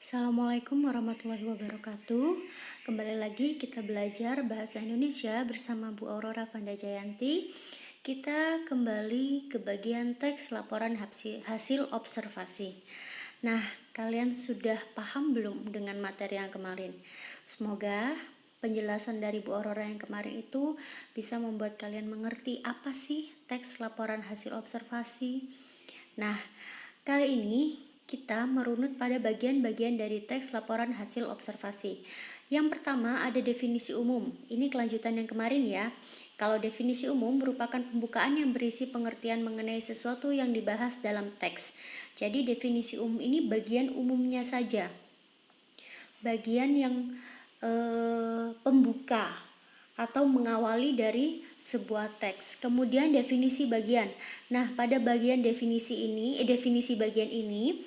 Assalamualaikum warahmatullahi wabarakatuh. Kembali lagi kita belajar bahasa Indonesia bersama Bu Aurora Vandajayanti. Kita kembali ke bagian teks laporan hasil observasi. Nah, kalian sudah paham belum dengan materi yang kemarin? Semoga penjelasan dari Bu Aurora yang kemarin itu bisa membuat kalian mengerti apa sih teks laporan hasil observasi. Nah, kali ini kita merunut pada bagian-bagian dari teks laporan hasil observasi. Yang pertama ada definisi umum. Ini kelanjutan yang kemarin ya. Kalau definisi umum merupakan pembukaan yang berisi pengertian mengenai sesuatu yang dibahas dalam teks. Jadi definisi umum ini bagian umumnya saja. Bagian yang pembuka atau mengawali dari sebuah teks. Kemudian definisi bagian. Nah, pada bagian definisi bagian ini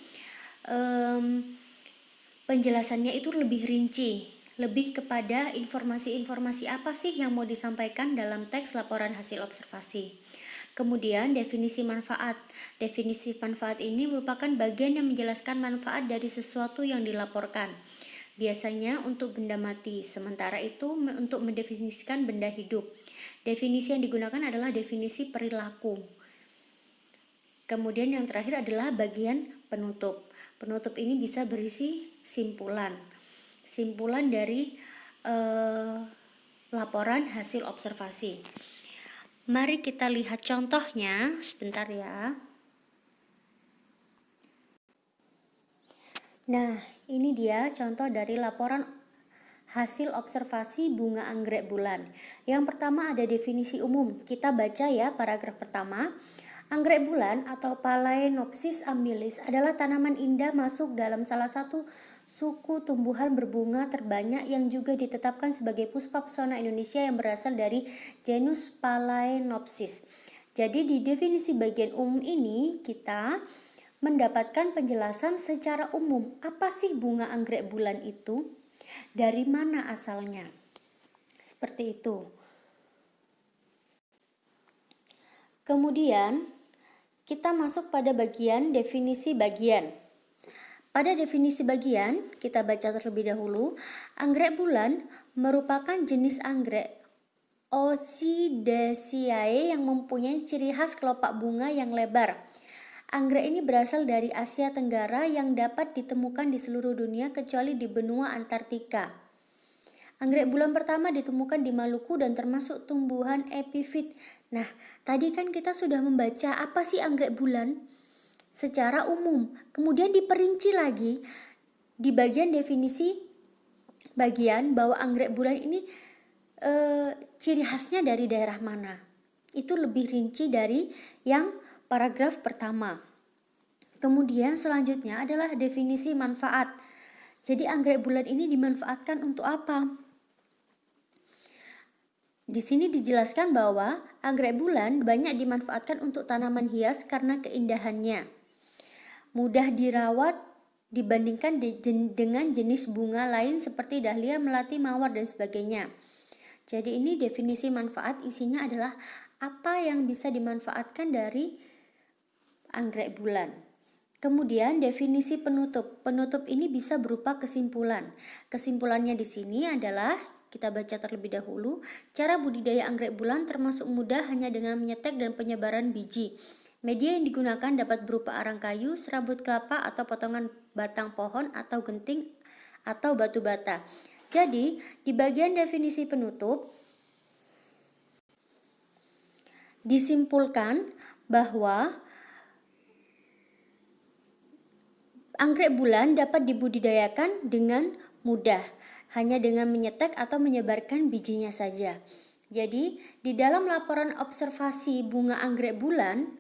penjelasannya itu lebih rinci, lebih kepada informasi-informasi apa sih yang mau disampaikan dalam teks laporan hasil observasi. Kemudian definisi manfaat. Definisi manfaat ini merupakan bagian yang menjelaskan manfaat dari sesuatu yang dilaporkan. Biasanya untuk benda mati, sementara itu untuk mendefinisikan benda hidup. Definisi yang digunakan adalah definisi perilaku. Kemudian yang terakhir adalah bagian penutup. Penutup ini bisa berisi simpulan dari laporan hasil observasi. Mari kita lihat contohnya sebentar ya. Nah, ini dia contoh dari laporan hasil observasi bunga anggrek bulan. Yang pertama ada definisi umum. Kita baca ya paragraf pertama. Anggrek bulan atau Phalaenopsis amabilis adalah tanaman indah masuk dalam salah satu suku tumbuhan berbunga terbanyak yang juga ditetapkan sebagai puspa pesona Indonesia yang berasal dari genus Phalaenopsis. Jadi di definisi bagian umum ini kita mendapatkan penjelasan secara umum apa sih bunga anggrek bulan itu, dari mana asalnya, seperti itu. Kemudian kita masuk pada bagian definisi bagian. Pada definisi bagian kita baca terlebih dahulu. Anggrek bulan merupakan jenis anggrek Occideaceae yang mempunyai ciri khas kelopak bunga yang lebar. Anggrek ini berasal dari Asia Tenggara yang dapat ditemukan di seluruh dunia kecuali di benua Antartika. Anggrek bulan pertama ditemukan di Maluku dan termasuk tumbuhan epifit. Nah, tadi kan kita sudah membaca apa sih anggrek bulan secara umum. Kemudian diperinci lagi di bagian definisi bagian bahwa anggrek bulan ini ciri khasnya dari daerah mana. Itu lebih rinci dari yang paragraf pertama. Kemudian selanjutnya adalah definisi manfaat. Jadi anggrek bulan ini dimanfaatkan untuk apa? Di sini dijelaskan bahwa anggrek bulan banyak dimanfaatkan untuk tanaman hias karena keindahannya. Mudah dirawat dibandingkan dengan jenis bunga lain seperti dahlia, melati, mawar, dan sebagainya. Jadi ini definisi manfaat, isinya adalah apa yang bisa dimanfaatkan dari anggrek bulan. Kemudian definisi penutup. Penutup ini bisa berupa kesimpulan. Kesimpulannya di sini adalah kita baca terlebih dahulu. Cara budidaya anggrek bulan termasuk mudah hanya dengan menyetek dan penyebaran biji. Media yang digunakan dapat berupa arang kayu, serabut kelapa atau potongan batang pohon atau genting atau batu bata. Jadi, di bagian definisi penutup disimpulkan bahwa anggrek bulan dapat dibudidayakan dengan mudah, hanya dengan menyetek atau menyebarkan bijinya saja. Jadi, di dalam laporan observasi bunga anggrek bulan,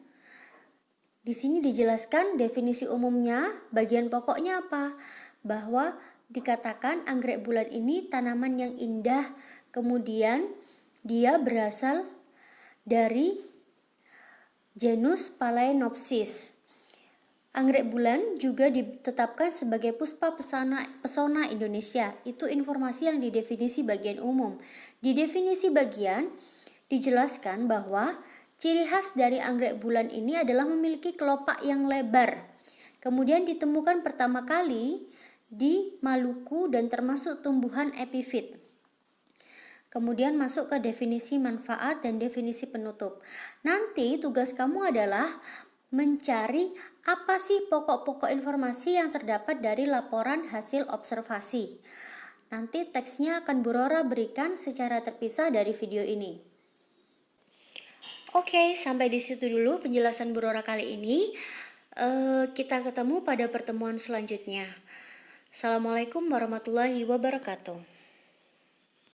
di sini dijelaskan definisi umumnya, bagian pokoknya apa? Bahwa dikatakan anggrek bulan ini tanaman yang indah, kemudian dia berasal dari genus Phalaenopsis. Anggrek bulan juga ditetapkan sebagai puspa pesona Indonesia. Itu informasi yang di definisi bagian umum. Di definisi bagian dijelaskan bahwa ciri khas dari anggrek bulan ini adalah memiliki kelopak yang lebar. Kemudian ditemukan pertama kali di Maluku dan termasuk tumbuhan epifit. Kemudian masuk ke definisi manfaat dan definisi penutup. Nanti tugas kamu adalah mencari apa sih pokok-pokok informasi yang terdapat dari laporan hasil observasi. Nanti teksnya akan Bu Rora berikan secara terpisah dari video ini. Oke, sampai di situ dulu penjelasan Bu Rora kali ini. Kita ketemu pada pertemuan selanjutnya. Assalamualaikum warahmatullahi wabarakatuh.